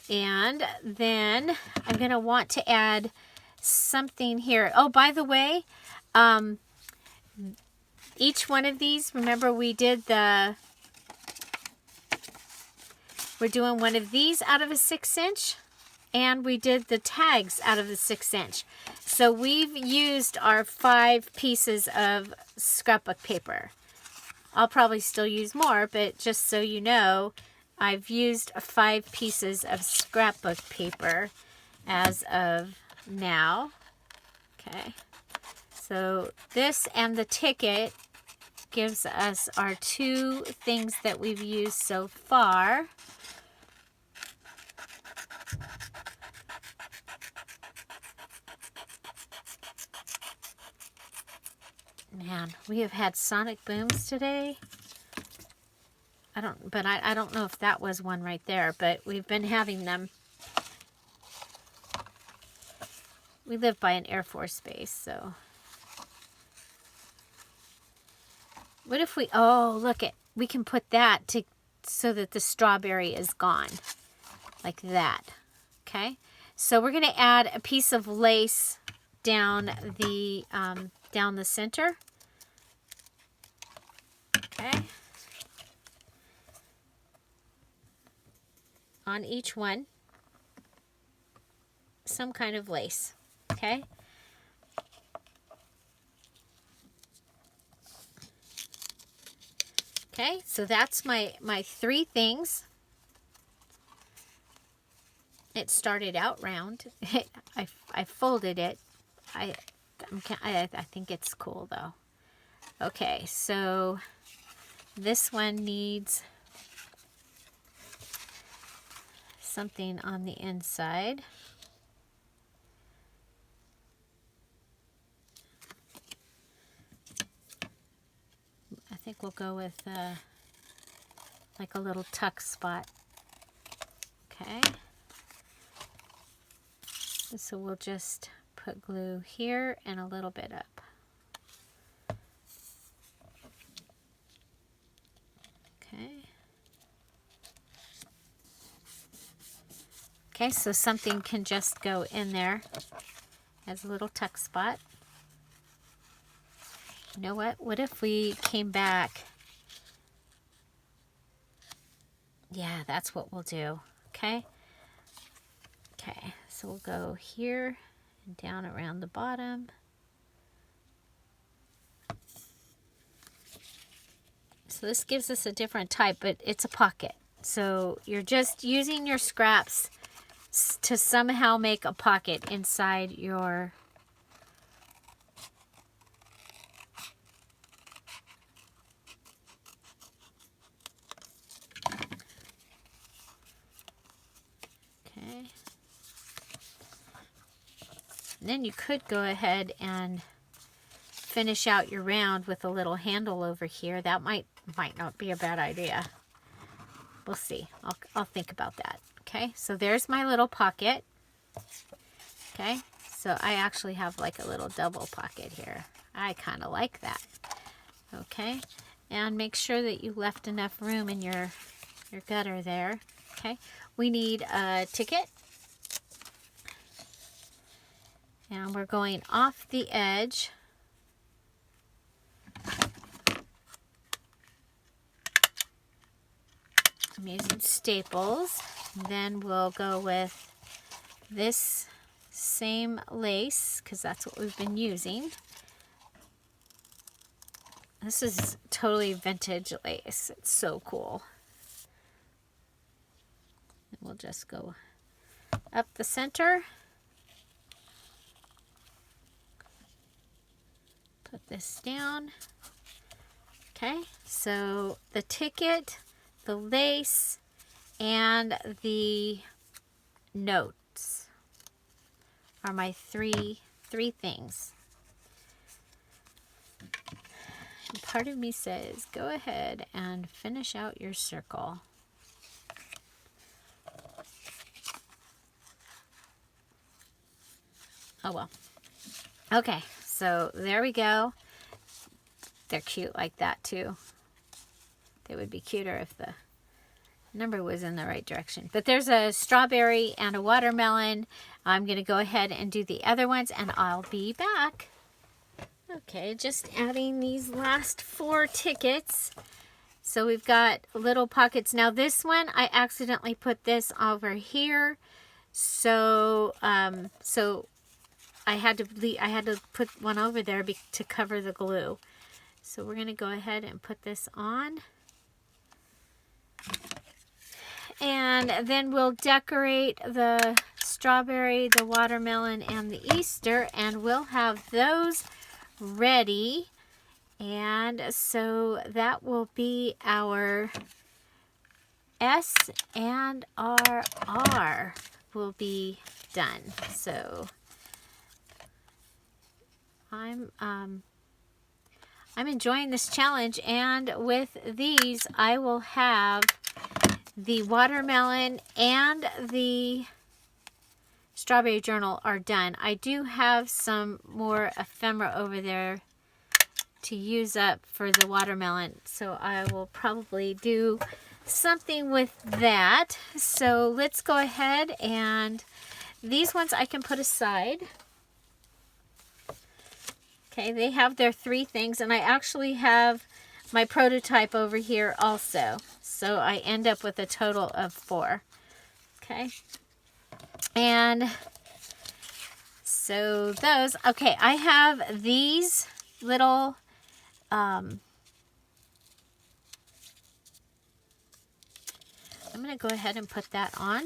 And then I'm going to want to add something here. Oh, by the way, each one of these, remember we did we're doing one of these out of a 6-inch, and we did the tags out of the 6-inch. So we've used our 5 pieces of scrapbook paper. I'll probably still use more, but just so you know, I've used 5 pieces of scrapbook paper as of now. Okay. So this and the ticket gives us our 2 things that we've used so far. Man, we have had sonic booms today. I don't know if that was one right there, but we've been having them. We live by an Air Force base, so. What if we, oh, look it, we can put that so that the strawberry is gone, like that, okay? So we're gonna add a piece of lace down the center, okay? On each one, some kind of lace, okay? Okay, so that's my 3 things. It started out round. I folded it. I think it's cool though. Okay, so this one needs something on the inside. I think we'll go with like a little tuck spot. Okay. So we'll just put glue here and a little bit up. Okay. Okay, so something can just go in there as a little tuck spot. You know what? What if we came back? Yeah, that's what we'll do. Okay. Okay, so we'll go here and down around the bottom. So this gives us a different type, but it's a pocket. So you're just using your scraps to somehow make a pocket inside your okay. And then you could go ahead and finish out your round with a little handle over here. That might not be a bad idea. We'll see. I'll think about that. Okay, so there's my little pocket. Okay, so I actually have like a little double pocket here. I kind of like that. Okay, and make sure that you left enough room in your gutter there. Okay, we need a ticket. And we're going off the edge. I'm using staples. Then we'll go with this same lace because that's what we've been using. This is totally vintage lace. It's so cool. And we'll just go up the center. Put this down. Okay, so the ticket, the lace, and the notes are my three things. And part of me says, go ahead and finish out your circle. Oh well. Okay, so there we go. They're cute like that too. They would be cuter if the number was in the right direction. But there's a strawberry and a watermelon. I'm going to go ahead and do the other ones and I'll be back. Okay, just adding these last 4 tickets. So we've got little pockets. Now this one, I accidentally put this over here. So I had to put one over there to cover the glue. So we're going to go ahead and put this on. And then we'll decorate the strawberry, the watermelon, and the Easter, and we'll have those ready. And so that will be our S and our R will be done. So I'm enjoying this challenge, and with these I will have the watermelon and the strawberry journal are done. I do have some more ephemera over there to use up for the watermelon, so I will probably do something with that. So let's go ahead, and these ones I can put aside. Okay, they have their 3 things, and I actually have my prototype over here also. So I end up with a total of 4. Okay. And so those, okay, I have these little, I'm going to go ahead and put that on.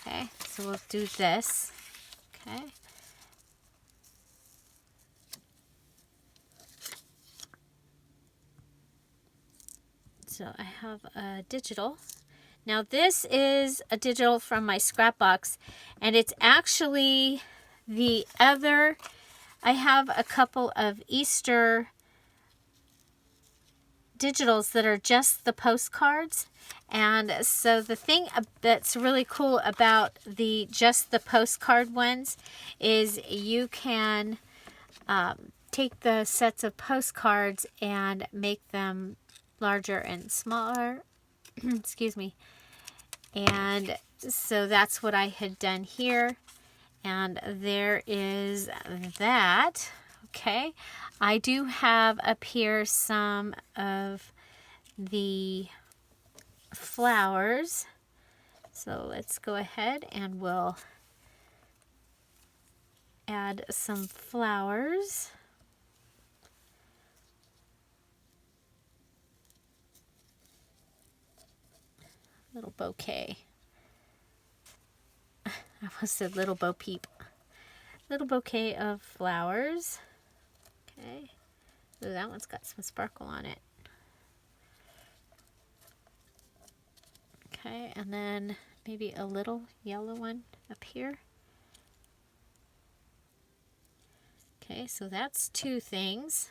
Okay, so we'll do this. Okay. So I have a digital. Now this is a digital from my scrap box, and it's actually the other. I have a couple of Easter digitals that are just the postcards. And so the thing that's really cool about just the postcard ones is you can take the sets of postcards and make them larger and smaller. Excuse me. And so that's what I had done here. And there is that. Okay. I do have up here some of the flowers. So let's go ahead and we'll add some flowers. Little bouquet. I almost said little bo peep. Little bouquet of flowers. Okay. Ooh, that one's got some sparkle on it. Okay, and then maybe a little yellow one up here. Okay, so that's two things.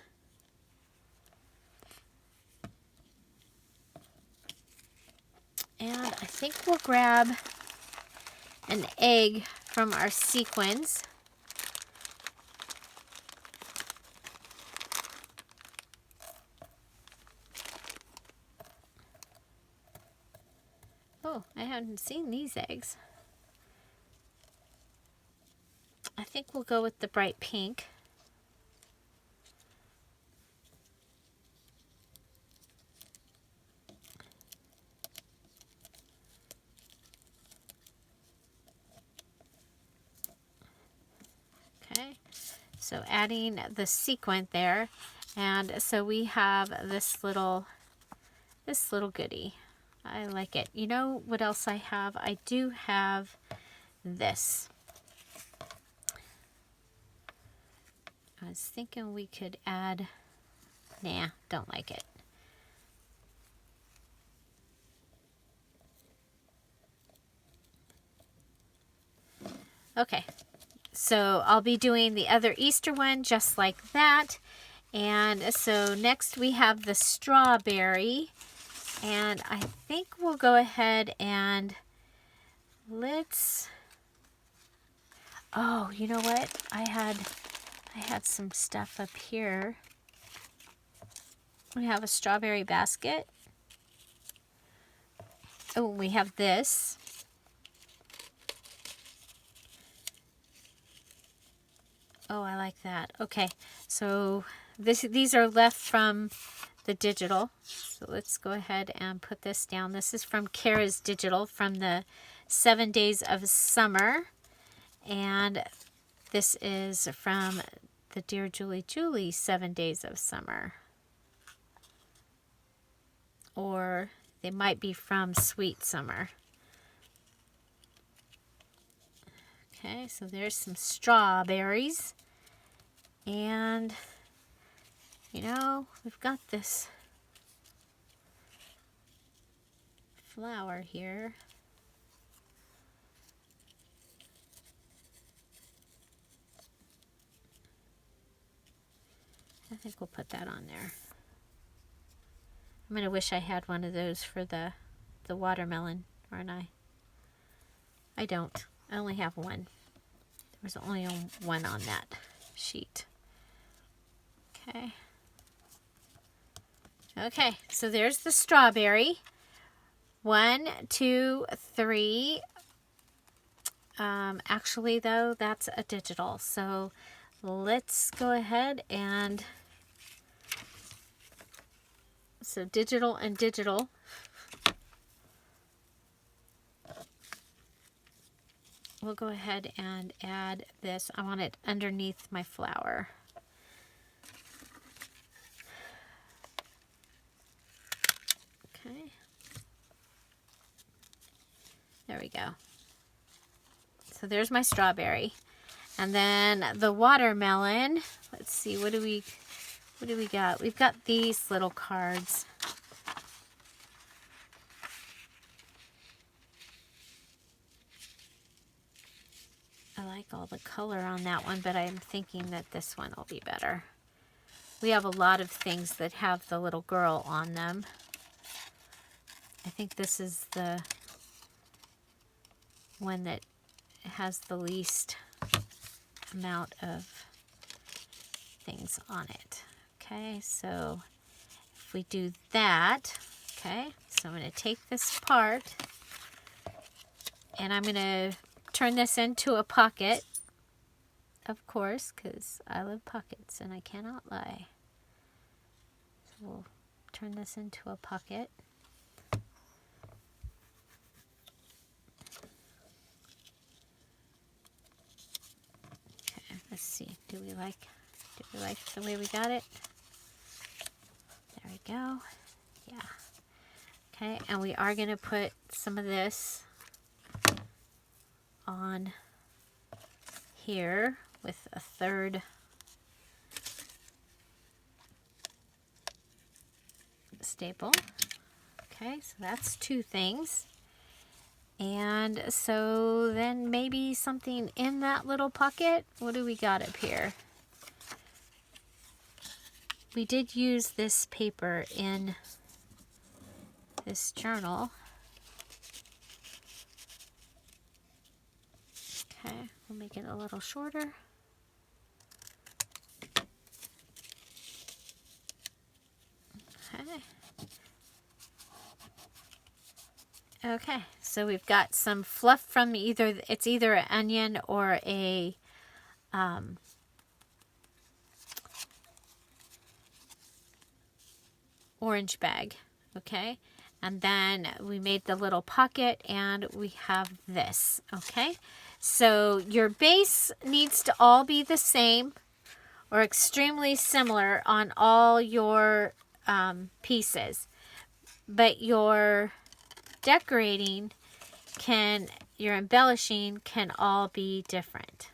And I think we'll grab an egg from our sequins. Oh, I haven't seen these eggs. I think we'll go with the bright pink. Okay, so adding the sequin there, and so we have this little goodie. I like it. You know what else I have? I do have this. I was thinking we could add, nah, don't like it. Okay, so I'll be doing the other Easter one just like that. And so next we have the strawberry. And I think we'll go ahead and oh, you know what? I had some stuff up here. We have a strawberry basket. Oh, we have this. Oh, I like that. Okay, so these are left from the digital. So let's go ahead and put this down. This is from Kara's Digital from the 7 Days of Summer. And this is from the Dear Julie Julie 7 Days of Summer. Or they might be from Sweet Summer. Okay, so there's some strawberries. And, you know, we've got this flower here. I think we'll put that on there. I'm going to wish I had one of those for the watermelon, aren't I? I don't. I only have one. There was only one on that sheet. Okay. Okay, so there's the strawberry. 1, 2, 3. Actually, though, that's a digital. So let's go ahead and... So digital and digital. We'll go ahead and add this. I want it underneath my flower. Okay. There we go. So there's my strawberry. And then the watermelon. Let's see, what do we got? We've got these little cards. I like all the color on that one, but I'm thinking that this one will be better. We have a lot of things that have the little girl on them. I think this is the one that has the least amount of things on it. Okay, so if we do that, okay, so I'm going to take this apart and I'm going to turn this into a pocket, of course, because I love pockets and I cannot lie. So we'll turn this into a pocket. Okay, let's see. Do we like the way we got it? There we go. Yeah. Okay, and we are going to put some of this on here with a third staple. Okay, so that's two things. And so then maybe something in that little pocket. What do we got up here? We did use this paper in this journal. Okay, we'll make it a little shorter. Okay. Okay, so we've got some fluff from it's either an onion or a orange bag. Okay, and then we made the little pocket and we have this. Okay, so your base needs to all be the same or extremely similar on all your pieces, but your decorating your embellishing can all be different.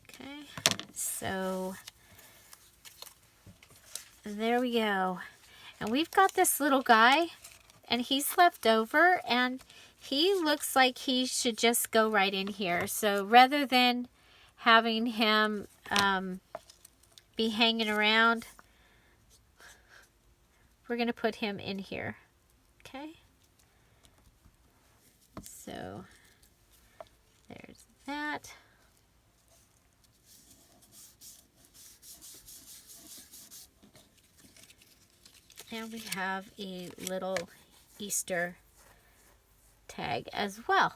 Okay, so there we go. And we've got this little guy, and he's left over, and he looks like he should just go right in here. So rather than having him be hanging around, we're going to put him in here. Okay. So there's that. And we have a little Easter tag as well.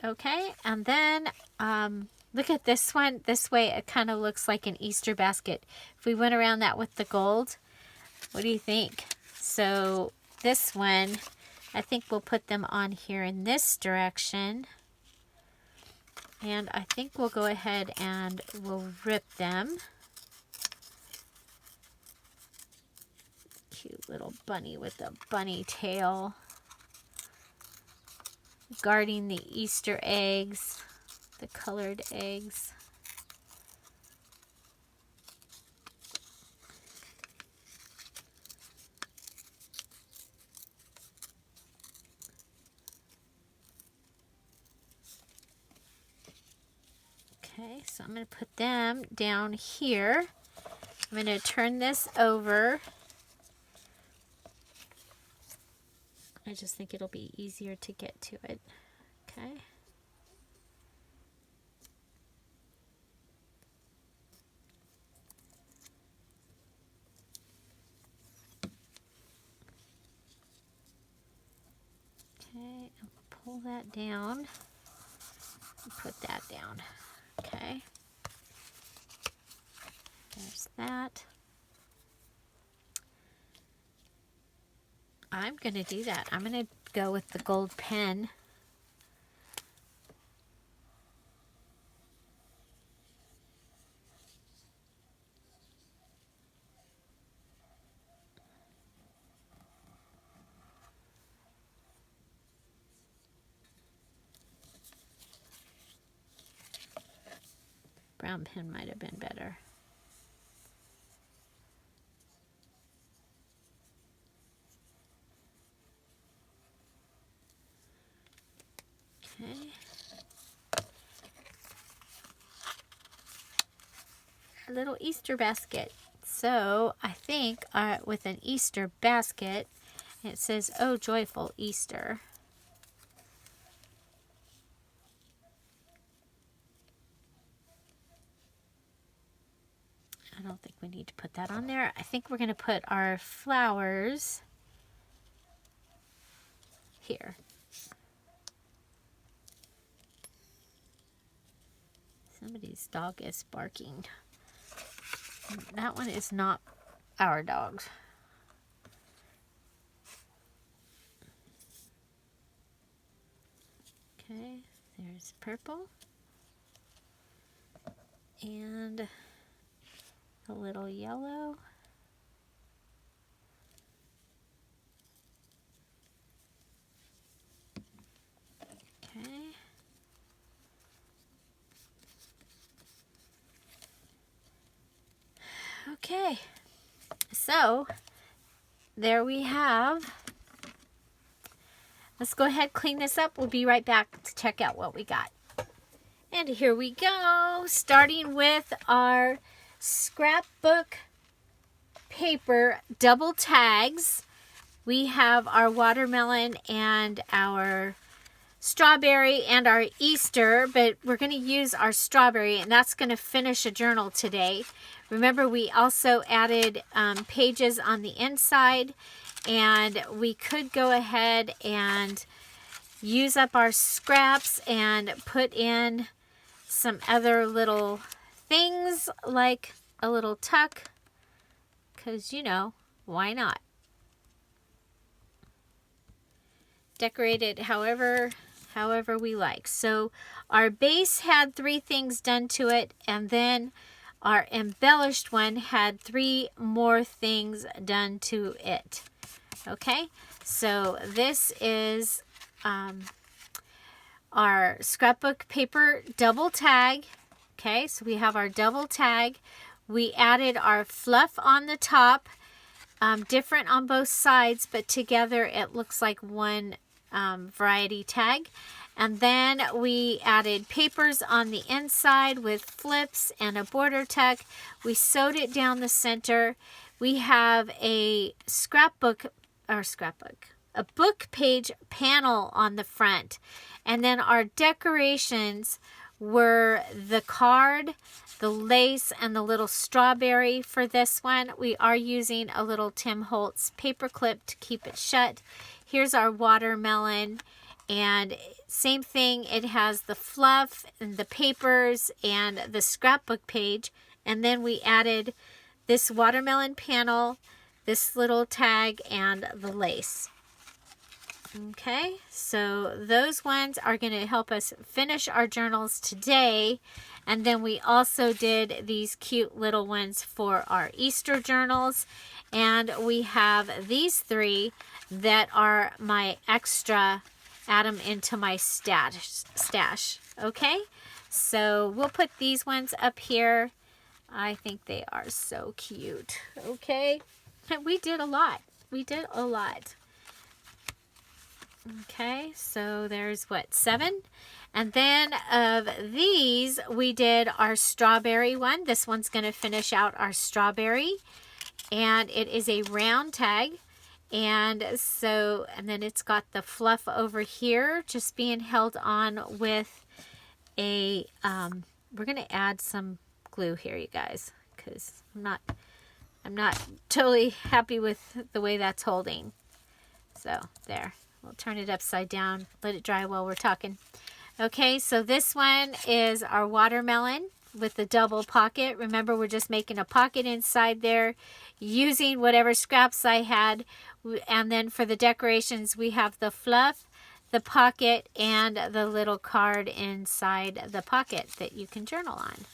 Okay, and then look at this one. This way it kind of looks like an Easter basket. If we went around that with the gold, what do you think? So this one, I think we'll put them on here in this direction. And I think we'll go ahead and we'll rip them. Cute little bunny with a bunny tail. Guarding the Easter eggs, the colored eggs. Okay, so I'm going to put them down here. I'm going to turn this over. I just think it'll be easier to get to it. Okay. Okay, I'll pull that down and put that down. Okay. There's that. I'm going to do that. I'm going to go with the gold pen. Brown pen might have been better. Okay. a little Easter basket. So I think with an Easter basket, it says, "Oh, joyful Easter." I don't think we need to put that on there. I think we're going to put our flowers here. Somebody's dog is barking. That one is not our dog. Okay, there's purple. And a little yellow. Okay. Okay. So, there we have. Let's go ahead and clean this up. We'll be right back to check out what we got. And here we go, starting with our scrapbook paper double tags. We have our watermelon and our strawberry and our Easter, but we're going to use our strawberry, and that's going to finish a journal today. Remember, we also added pages on the inside, and we could go ahead and use up our scraps and put in some other little things like a little tuck, because, you know, why not? Decorate it however we like. So our base had 3 things done to it, and then our embellished one had 3 more things done to it. Okay, so this is our scrapbook paper double tag. Okay, so we have our double tag. We added our fluff on the top, different on both sides, but together it looks like one variety tag. And then we added papers on the inside with flips and a border tuck. We sewed it down the center. We have a a book page panel on the front. And then our decorations were the card, the lace, and the little strawberry for this one. We are using a little Tim Holtz paper clip to keep it shut. Here's our watermelon, and same thing, it has the fluff and the papers and the scrapbook page, and then we added this watermelon panel, this little tag, and the lace. Okay, so those ones are going to help us finish our journals today. And then we also did these cute little ones for our Easter journals. And we have these 3 that are my extra, add them into my stash. Okay, so we'll put these ones up here. I think they are so cute. Okay, we did a lot. We did a lot. Okay, so there's what, 7? And then of these, we did our strawberry one. This one's going to finish out our strawberry. And it is a round tag. And so, and then it's got the fluff over here just being held on with a, we're going to add some glue here, you guys, because I'm not totally happy with the way that's holding. So there. We'll turn it upside down, let it dry while we're talking. Okay, so this one is our watermelon with the double pocket. Remember, we're just making a pocket inside there using whatever scraps I had. And then for the decorations, we have the fluff, the pocket, and the little card inside the pocket that you can journal on.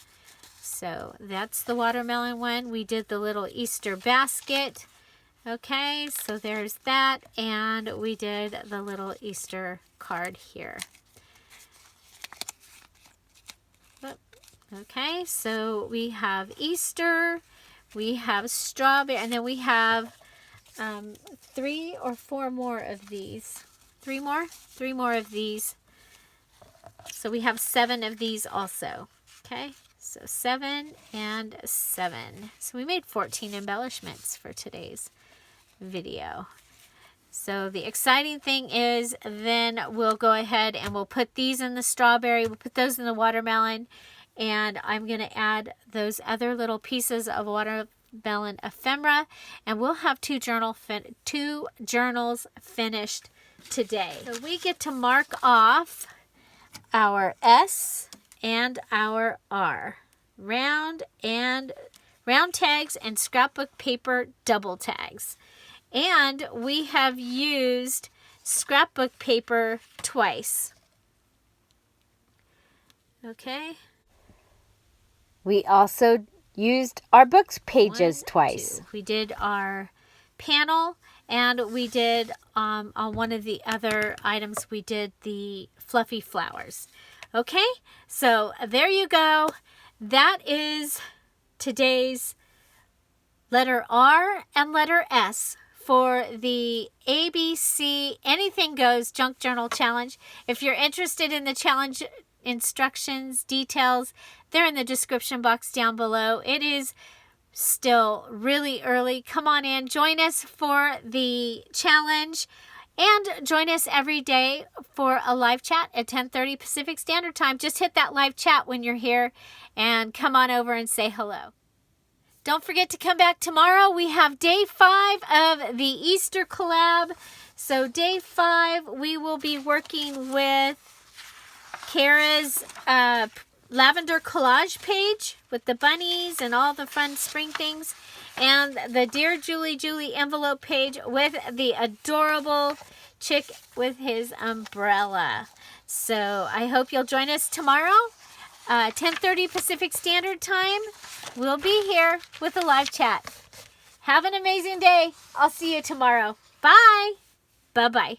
So that's the watermelon one. We did the little Easter basket. Okay, so there's that, and we did the little Easter card here. Okay, so we have Easter, we have strawberry, and then we have 3 or 4 more of these. 3 more? 3 more of these. So we have 7 of these also. Okay, So 7 and 7. So we made 14 embellishments for today's video. So the exciting thing is then we'll go ahead and we'll put these in the strawberry. We'll put those in the watermelon. And I'm going to add those other little pieces of watermelon ephemera. And we'll have two journals finished today. So we get to mark off our S and our R. Round tags and scrapbook paper double tags. And we have used scrapbook paper twice. Okay. We also used our books pages twice. We did our panel, and we did on one of the other items, we did the fluffy flowers. Okay, so there you go. That is today's letter R and letter S for the ABC Anything Goes Junk Journal Challenge. If you're interested in the challenge instructions, details, they're in the description box down below. It is still really early. Come on in, join us for the challenge, and join us every day for a live chat at 10:30 Pacific Standard Time. Just hit that live chat when you're here and come on over and say hello. Don't forget to come back tomorrow. We have day 5 of the Easter collab. So day 5, we will be working with Kara's lavender collage page with the bunnies and all the fun spring things, and the Dear Julie Julie envelope page with the adorable chick with his umbrella. So I hope you'll join us tomorrow, 10:30 Pacific Standard Time. We'll be here with a live chat. Have an amazing day. I'll see you tomorrow. Bye. Bye-bye.